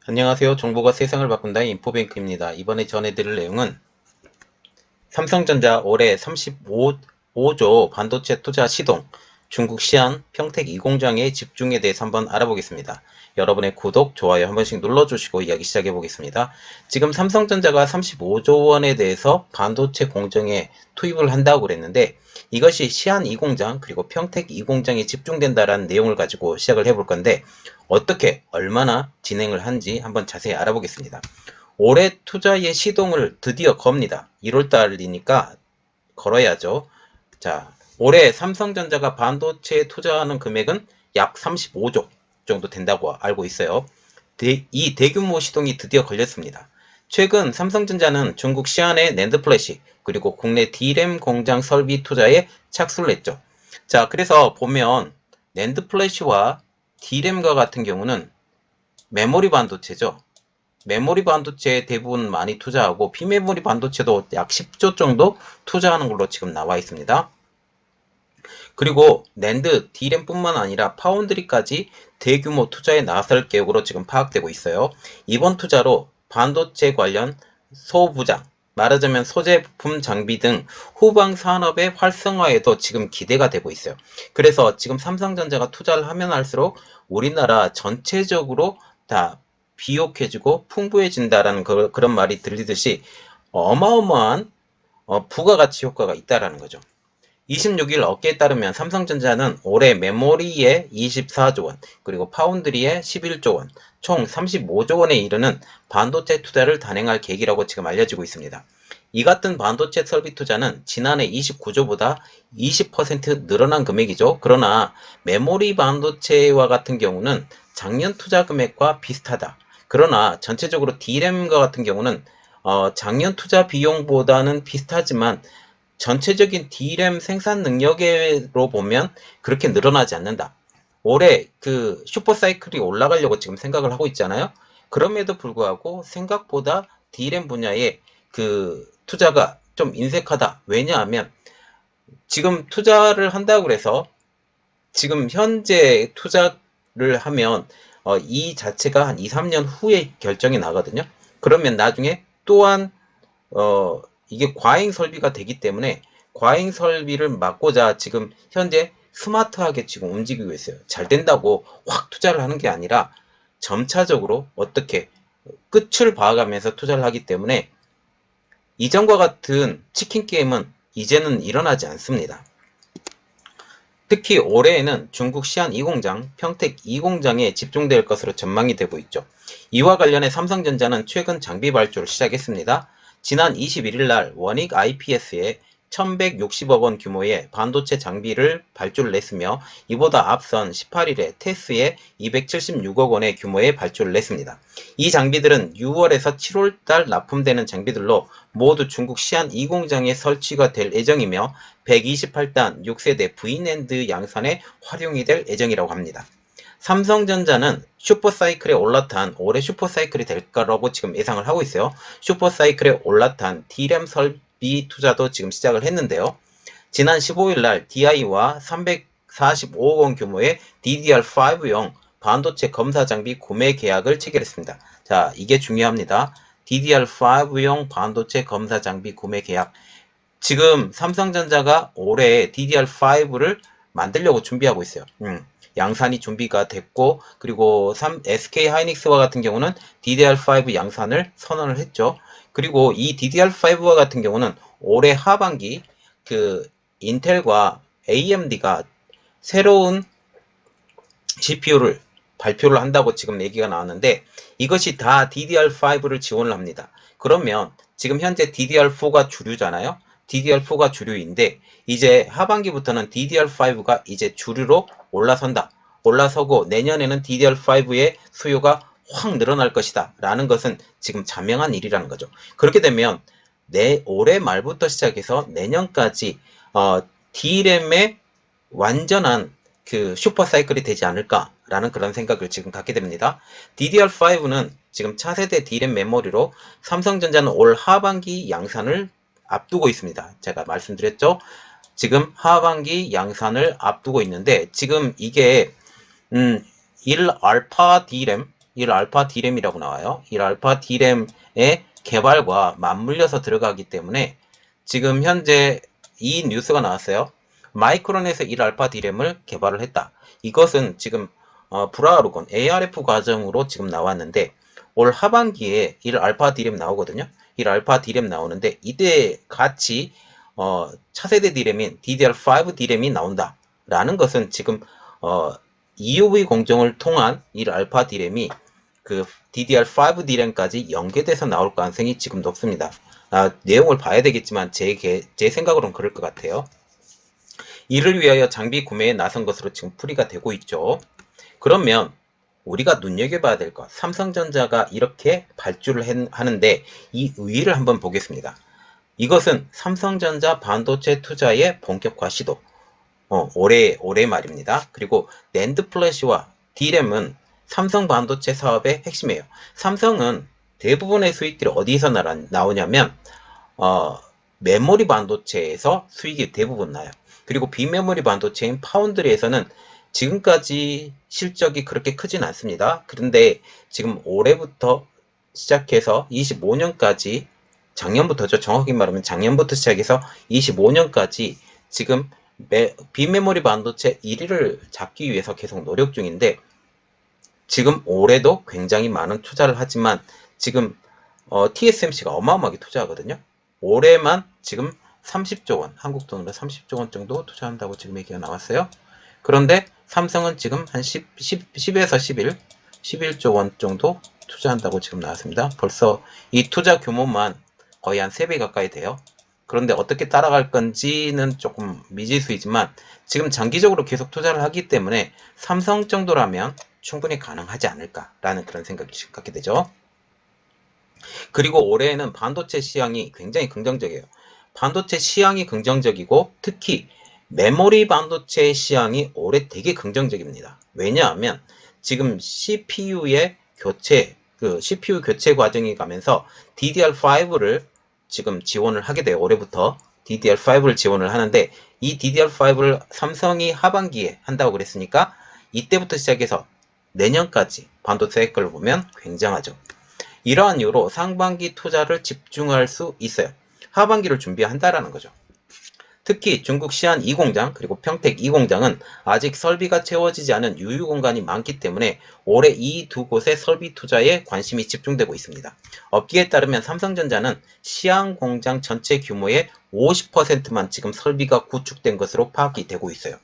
안녕하세요. 정보가 세상을 바꾼다의 인포뱅크입니다. 이번에 전해드릴 내용은 삼성전자 올해 35조 반도체 투자 시동, 중국 시안 평택 2공장의 집중에 대해서 한번 알아보겠습니다. 여러분의 구독, 좋아요 한 번씩 눌러주시고 이야기 시작해 보겠습니다. 지금 삼성전자가 35조 원에 대해서 반도체 공정에 투입을 한다고 그랬는데 이것이 시안 2공장 그리고 평택 2공장에 집중된다라는 내용을 가지고 시작을 해볼 건데 어떻게 얼마나 진행을 한지 한번 자세히 알아보겠습니다. 올해 투자의 시동을 드디어 겁니다. 1월달이니까 걸어야죠. 자, 올해 삼성전자가 반도체에 투자하는 금액은 약 35조 정도 된다고 알고 있어요. 이 대규모 시동이 드디어 걸렸습니다. 최근 삼성전자는 중국 시안의 낸드 플래시 그리고 국내 D램 공장 설비 투자에 착수를 했죠. 자, 그래서 보면 낸드 플래시와 D램과 같은 경우는 메모리 반도체죠. 메모리 반도체에 대부분 많이 투자하고 비메모리 반도체도 약 10조 정도 투자하는 걸로 지금 나와 있습니다. 그리고 낸드, D램뿐만 아니라 파운드리까지 대규모 투자에 나설 계획으로 지금 파악되고 있어요. 이번 투자로 반도체 관련 소부장, 말하자면 소제품 장비 등 후방 산업의 활성화에도 지금 기대가 되고 있어요. 그래서 지금 삼성전자가 투자를 하면 할수록 우리나라 전체적으로 다 비옥해지고 풍부해진다라는 그런 말이 들리듯이 어마어마한 부가가치 효과가 있다라는 거죠. 26일 업계에 따르면 삼성전자는 올해 메모리에 24조 원, 그리고 파운드리에 11조 원, 총 35조 원에 이르는 반도체 투자를 단행할 계획이라고 지금 알려지고 있습니다. 이 같은 반도체 설비 투자는 지난해 29조보다 20% 늘어난 금액이죠. 그러나 메모리 반도체와 같은 경우는 작년 투자 금액과 비슷하다. 그러나 전체적으로 D램과 같은 경우는 작년 투자 비용보다는 비슷하지만 전체적인 D램 생산 능력으로 보면 그렇게 늘어나지 않는다. 올해 그 슈퍼사이클이 올라가려고 지금 생각을 하고 있잖아요. 그럼에도 불구하고 생각보다 D램 분야에 그 투자가 좀 인색하다. 왜냐하면 지금 투자를 한다고 해서 지금 현재 투자를 하면 이 자체가 한 2, 3년 후에 결정이 나거든요. 그러면 나중에 또한 이게 과잉 설비가 되기 때문에 과잉 설비를 막고자 지금 현재 스마트하게 지금 움직이고 있어요. 잘 된다고 확 투자를 하는 게 아니라 점차적으로 어떻게 끝을 봐가면서 투자를 하기 때문에 이전과 같은 치킨 게임은 이제는 일어나지 않습니다. 특히 올해에는 중국 시안 2공장, 평택 2공장에 집중될 것으로 전망이 되고 있죠. 이와 관련해 삼성전자는 최근 장비 발주를 시작했습니다. 지난 21일 날 원익 IPS에 1160억 원 규모의 반도체 장비를 발주를 냈으며 이보다 앞선 18일에 테스에 276억 원의 규모의 발주를 냈습니다. 이 장비들은 6월에서 7월달 납품되는 장비들로 모두 중국 시안 2공장에 설치가 될 예정이며 128단 6세대 V낸드 양산에 활용이 될 예정이라고 합니다. 삼성전자는 슈퍼사이클에 올라탄 올해 슈퍼사이클이 될 거라고 지금 예상을 하고 있어요. 슈퍼사이클에 올라탄 D램 설비 투자도 지금 시작을 했는데요. 지난 15일 날 DI와 345억 원 규모의 DDR5용 반도체 검사 장비 구매 계약을 체결했습니다. 자, 이게 중요합니다. DDR5용 반도체 검사 장비 구매 계약. 지금 삼성전자가 올해 DDR5를 만들려고 준비하고 있어요. 양산이 준비가 됐고, 그리고 SK 하이닉스와 같은 경우는 DDR5 양산을 선언을 했죠. 그리고 이 DDR5와 같은 경우는 올해 하반기 그 인텔과 AMD가 새로운 CPU를 발표를 한다고 지금 얘기가 나왔는데 이것이 다 DDR5를 지원을 합니다. 그러면 지금 현재 DDR4가 주류잖아요. DDR4가 주류인데 이제 하반기부터는 DDR5가 이제 주류로 올라선다. 올라서고 내년에는 DDR5의 수요가 확 늘어날 것이다. 라는 것은 지금 자명한 일이라는 거죠. 그렇게 되면 올해 말부터 시작해서 내년까지 D램의 완전한 그 슈퍼사이클이 되지 않을까라는 그런 생각을 지금 갖게 됩니다. DDR5는 지금 차세대 D램 메모리로 삼성전자는 올 하반기 양산을 앞두고 있습니다. 제가 말씀드렸죠. 지금 하반기 양산을 앞두고 있는데 지금 이게 1알파 D램 1 알파 D램이라고 나와요. 1 알파 D램의 개발과 맞물려서 들어가기 때문에 지금 현재 이 뉴스가 나왔어요. 마이크론에서 1 알파 D램을 개발을 했다. 이것은 지금 브라루건 ARF 과정으로 지금 나왔는데 올 하반기에 1 알파 D램 나오거든요. 1 알파 D램 나오는데 이때 같이 차세대 D램인 DDR5 D램이 나온다. 라는 것은 지금 EUV 공정을 통한 1 알파 D램이 그 DDR5 D램까지 연계돼서 나올 가능성이 지금 높습니다. 내용을 봐야 되겠지만 제 생각으로는 그럴 것 같아요. 이를 위하여 장비 구매에 나선 것으로 지금 풀이가 되고 있죠. 그러면 우리가 눈여겨봐야 될 것, 삼성전자가 이렇게 발주를 하는데 이 의의를 한번 보겠습니다. 이것은 삼성전자 반도체 투자의 본격화 시도, 올해 말입니다. 그리고 낸드 플래시와 D램은 삼성 반도체 사업의 핵심이에요. 삼성은 대부분의 수익들이 어디서 나오냐면 메모리 반도체에서 수익이 대부분 나요. 그리고 비메모리 반도체인 파운드리에서는 지금까지 실적이 그렇게 크진 않습니다. 그런데 지금 올해부터 시작해서 25년까지 작년부터죠. 정확히 말하면 작년부터 시작해서 25년까지 지금 비메모리 반도체 1위를 잡기 위해서 계속 노력 중인데 지금 올해도 굉장히 많은 투자를 하지만 지금 TSMC가 어마어마하게 투자하거든요. 올해만 지금 30조 원, 한국 돈으로 30조 원 정도 투자한다고 지금 얘기가 나왔어요. 그런데 삼성은 지금 한 10에서 11조 원 정도 투자한다고 지금 나왔습니다. 벌써 이 투자 규모만 거의 한 3배 가까이 돼요. 그런데 어떻게 따라갈 건지는 조금 미지수이지만 지금 장기적으로 계속 투자를 하기 때문에 삼성 정도라면 충분히 가능하지 않을까라는 그런 생각이 지금 갖게 되죠. 그리고 올해에는 반도체 시황이 굉장히 긍정적이에요. 반도체 시황이 긍정적이고 특히 메모리 반도체 시황이 올해 되게 긍정적입니다. 왜냐하면 지금 CPU의 CPU 교체 과정이 가면서 DDR5를 지금 지원을 하게 돼요. 올해부터 DDR5를 지원을 하는데 이 DDR5를 삼성이 하반기에 한다고 그랬으니까 이때부터 시작해서 내년까지 반도체 사이클을 보면 굉장하죠. 이러한 이유로 상반기 투자를 집중할 수 있어요. 하반기를 준비한다라는 거죠. 특히 중국 시안 2공장 그리고 평택 2공장은 아직 설비가 채워지지 않은 유휴 공간이 많기 때문에 올해 이 두 곳의 설비 투자에 관심이 집중되고 있습니다. 업계에 따르면 삼성전자는 시안 공장 전체 규모의 50%만 지금 설비가 구축된 것으로 파악이 되고 있어요.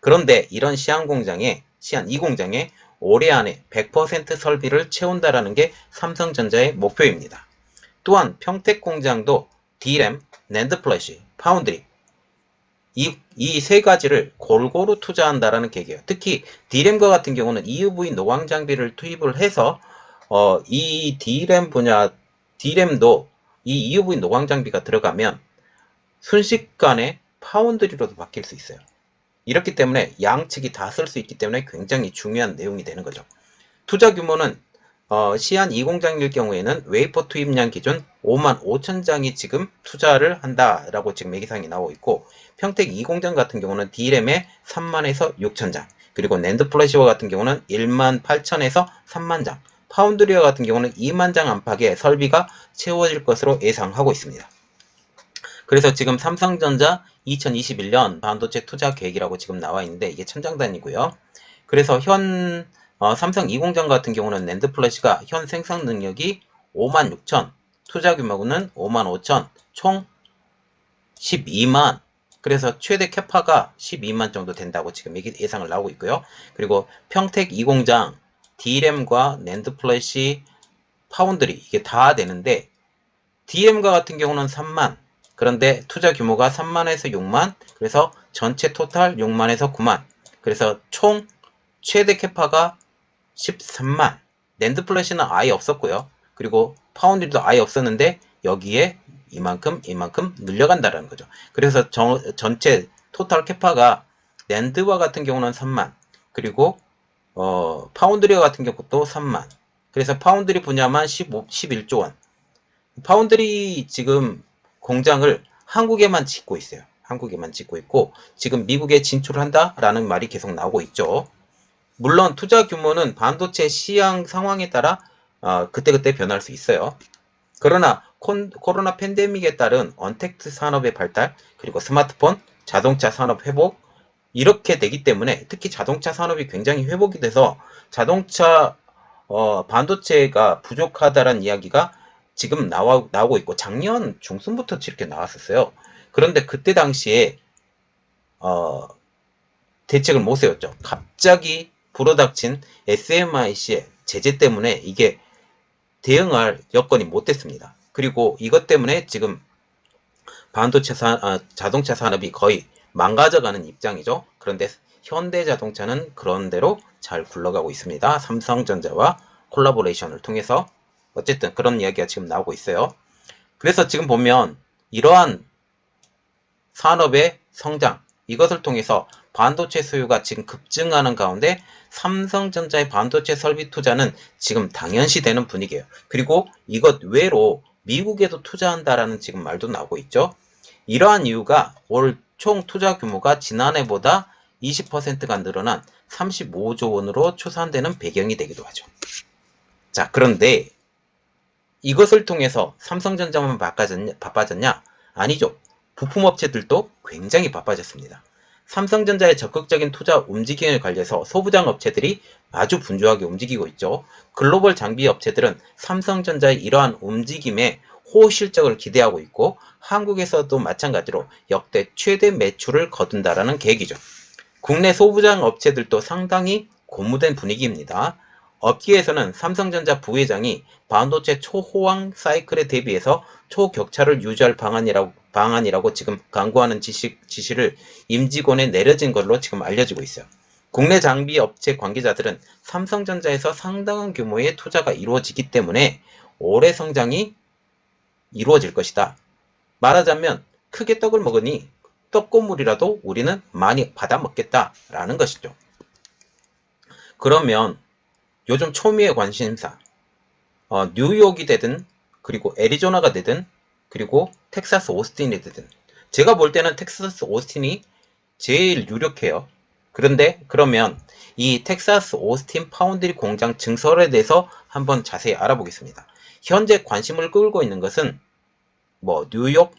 그런데 이런 시안 2공장에 올해 안에 100% 설비를 채운다라는 게 삼성전자의 목표입니다. 또한 평택 공장도 D램, 낸드 플래시, 파운드리 이 세 가지를 골고루 투자한다라는 계획이에요. 특히 D램과 같은 경우는 EUV 노광 장비를 투입을 해서 이 D램도 이 EUV 노광 장비가 들어가면 순식간에 파운드리로도 바뀔 수 있어요. 이렇기 때문에 양측이 다 쓸 수 있기 때문에 굉장히 중요한 내용이 되는 거죠. 투자 규모는 시안 2공장일 경우에는 웨이퍼 투입량 기준 55,000장이 지금 투자를 한다라고 지금 얘기사항이 나오고 있고 평택 2공장 같은 경우는 D램에 30,000에서 6,000장 그리고 낸드 플래시와 같은 경우는 18,000에서 30,000장 파운드리와 같은 경우는 20,000장 안팎의 설비가 채워질 것으로 예상하고 있습니다. 그래서 지금 삼성전자 2021년 반도체 투자 계획이라고 지금 나와 있는데 이게 천장단이고요. 그래서 삼성 2공장 같은 경우는 낸드 플래시가 현 생산 능력이 56,000, 투자 규모는 55,000, 총 12만, 그래서 최대 캐파가 12만 정도 된다고 지금 예상을 나오고 있고요. 그리고 평택 2공장, D램과 낸드 플래시, 파운드리 이게 다 되는데 D램과 같은 경우는 3만, 그런데 투자 규모가 3만에서 6만, 그래서 전체 토탈 6만에서 9만, 그래서 총 최대 캐파가 13만. 낸드 플래시는 아예 없었고요. 그리고 파운드리도 아예 없었는데 여기에 이만큼 늘려간다라는 거죠. 그래서 전체 토탈 캐파가 낸드와 같은 경우는 3만, 그리고 파운드리와 같은 경우도 3만. 그래서 파운드리 분야만 11조 원. 파운드리 지금 공장을 한국에만 짓고 있어요. 한국에만 짓고 있고 지금 미국에 진출을 한다라는 말이 계속 나오고 있죠. 물론 투자 규모는 반도체 시장 상황에 따라 그때그때 변할 수 있어요. 그러나 코로나 팬데믹에 따른 언택트 산업의 발달, 그리고 스마트폰, 자동차 산업 회복, 이렇게 되기 때문에 특히 자동차 산업이 굉장히 회복이 돼서 자동차 반도체가 부족하다라는 이야기가 지금 나오고 있고 작년 중순부터 이렇게 나왔었어요. 그런데 그때 당시에 대책을 못 세웠죠. 갑자기 불어닥친 SMIC의 제재 때문에 이게 대응할 여건이 못 됐습니다. 그리고 이것 때문에 지금 자동차 산업이 거의 망가져가는 입장이죠. 그런데 현대자동차는 그런 대로 잘 굴러가고 있습니다. 삼성전자와 콜라보레이션을 통해서 어쨌든 그런 이야기가 지금 나오고 있어요. 그래서 지금 보면 이러한 산업의 성장, 이것을 통해서 반도체 수요가 지금 급증하는 가운데 삼성전자의 반도체 설비 투자는 지금 당연시 되는 분위기예요. 그리고 이것 외로 미국에도 투자한다라는 지금 말도 나오고 있죠. 이러한 이유가 올 총 투자 규모가 지난해보다 20%가 늘어난 35조 원으로 추산되는 배경이 되기도 하죠. 자, 그런데 이것을 통해서 삼성전자만 바빠졌냐? 아니죠. 부품업체들도 굉장히 바빠졌습니다. 삼성전자의 적극적인 투자 움직임에 관련해서 소부장 업체들이 아주 분주하게 움직이고 있죠. 글로벌 장비 업체들은 삼성전자의 이러한 움직임에 호실적을 기대하고 있고 한국에서도 마찬가지로 역대 최대 매출을 거둔다라는 계획이죠. 국내 소부장 업체들도 상당히 고무된 분위기입니다. 업계에서는 삼성전자 부회장이 반도체 초호황 사이클에 대비해서 초격차를 유지할 방안이라고 지금 강구하는 지시를 임직원에 내려진 걸로 지금 알려지고 있어요. 국내 장비 업체 관계자들은 삼성전자에서 상당한 규모의 투자가 이루어지기 때문에 올해 성장이 이루어질 것이다. 말하자면 크게 떡을 먹으니 떡고물이라도 우리는 많이 받아먹겠다라는 것이죠. 그러면 요즘 초미의 관심사, 뉴욕이 되든 그리고 애리조나가 되든 그리고 텍사스 오스틴이 되든 제가 볼 때는 텍사스 오스틴이 제일 유력해요. 그런데 그러면 이 텍사스 오스틴 파운드리 공장 증설에 대해서 한번 자세히 알아보겠습니다. 현재 관심을 끌고 있는 것은 뉴욕,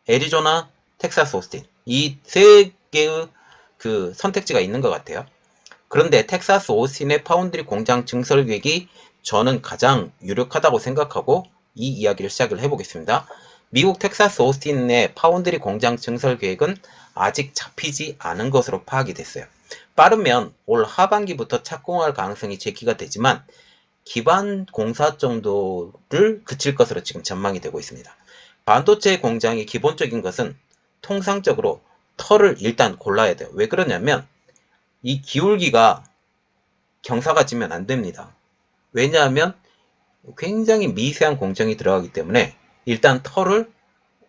애리조나, 텍사스 오스틴 이 세 개의 그 선택지가 있는 것 같아요. 그런데 텍사스 오스틴의 파운드리 공장 증설 계획이 저는 가장 유력하다고 생각하고 이 이야기를 시작을 해보겠습니다. 미국 텍사스 오스틴의 파운드리 공장 증설 계획은 아직 잡히지 않은 것으로 파악이 됐어요. 빠르면 올 하반기부터 착공할 가능성이 제기가 되지만 기반 공사 정도를 그칠 것으로 지금 전망이 되고 있습니다. 반도체 공장의 기본적인 것은 통상적으로 털을 일단 골라야 돼요. 왜 그러냐면 이 기울기가 경사가 지면 안 됩니다. 왜냐하면 굉장히 미세한 공정이 들어가기 때문에 일단 털을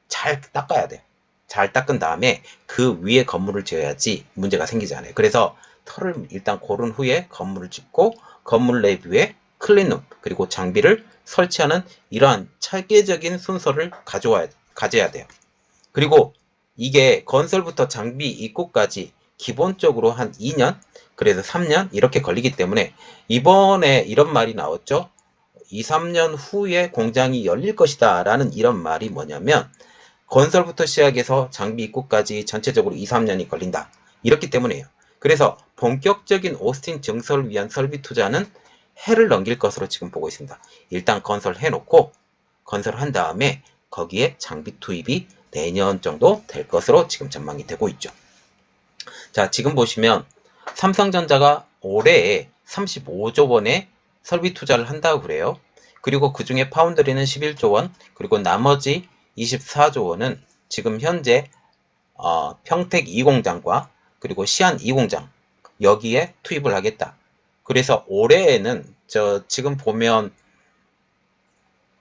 잘 닦아야 돼요. 잘 닦은 다음에 그 위에 건물을 지어야지 문제가 생기지 않아요. 그래서 털을 일단 고른 후에 건물을 짓고 건물 내 위에 클린룸 그리고 장비를 설치하는 이러한 체계적인 순서를 가져야 돼요. 그리고 이게 건설부터 장비 입고까지 기본적으로 한 2년 그래서 3년 이렇게 걸리기 때문에 이번에 이런 말이 나왔죠. 2, 3년 후에 공장이 열릴 것이다 라는 이런 말이 뭐냐면 건설부터 시작해서 장비 입고까지 전체적으로 2, 3년이 걸린다. 이렇기 때문에요. 그래서 본격적인 오스틴 증설을 위한 설비 투자는 해를 넘길 것으로 지금 보고 있습니다. 일단 건설해놓고 건설한 다음에 거기에 장비 투입이 내년 정도 될 것으로 지금 전망이 되고 있죠. 자, 지금 보시면 삼성전자가 올해에 35조 원의 설비 투자를 한다고 그래요. 그리고 그 중에 파운드리는 11조 원, 그리고 나머지 24조 원은 지금 현재 평택 2공장과 그리고 시안 2공장 여기에 투입을 하겠다. 그래서 올해에는 지금 보면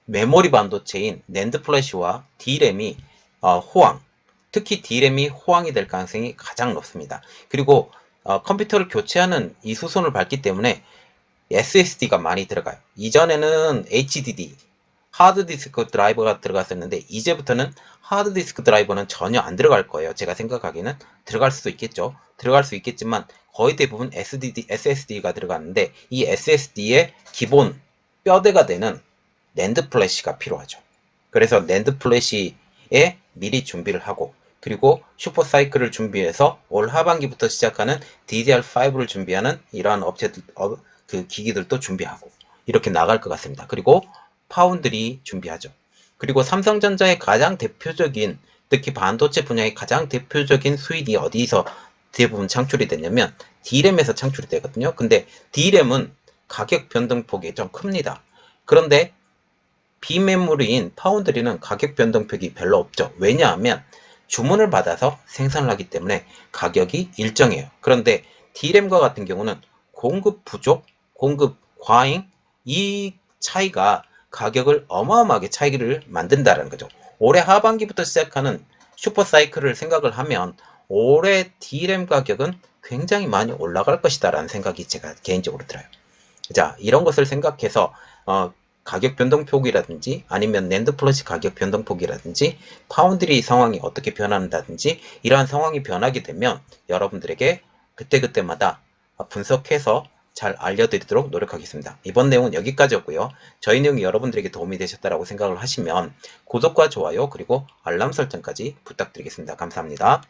메모리 반도체인 낸드 플래시와 D램이 호황, 특히 D램이 호황이 될 가능성이 가장 높습니다. 그리고 컴퓨터를 교체하는 이 수순을 밟기 때문에 SSD가 많이 들어가요. 이전에는 HDD, 하드디스크 드라이버가 들어갔었는데 이제부터는 하드디스크 드라이버는 전혀 안 들어갈 거예요. 제가 생각하기에는 들어갈 수도 있겠죠. 들어갈 수 있겠지만 거의 대부분 SSD가 들어갔는데 이 SSD의 기본 뼈대가 되는 낸드 플래시가 필요하죠. 그래서 낸드 플래시에 미리 준비를 하고 그리고 슈퍼사이클을 준비해서 올 하반기부터 시작하는 DDR5를 준비하는 이러한 업체들, 그 기기들도 준비하고 이렇게 나갈 것 같습니다. 그리고 파운드리 준비하죠. 그리고 삼성전자의 가장 대표적인 특히 반도체 분야의 가장 대표적인 수익이 어디서 대부분 창출이 되냐면 D램에서 창출이 되거든요. 근데 D램은 가격 변동폭이 좀 큽니다. 그런데 비메모리인 파운드리는 가격 변동폭이 별로 없죠. 왜냐하면 주문을 받아서 생산을 하기 때문에 가격이 일정해요. 그런데 D램과 같은 경우는 공급 부족, 공급 과잉 이 차이가 가격을 어마어마하게 차이를 만든다는 거죠. 올해 하반기부터 시작하는 슈퍼사이클을 생각을 하면 올해 D램 가격은 굉장히 많이 올라갈 것이다라는 생각이 제가 개인적으로 들어요. 자, 이런 것을 생각해서 가격 변동폭이라든지 아니면 낸드 플러시 가격 변동폭이라든지 파운드리 상황이 어떻게 변한다든지 이러한 상황이 변하게 되면 여러분들에게 그때그때마다 분석해서 잘 알려드리도록 노력하겠습니다. 이번 내용은 여기까지였고요. 저희 내용이 여러분들에게 도움이 되셨다고 생각을 하시면 구독과 좋아요 그리고 알람 설정까지 부탁드리겠습니다. 감사합니다.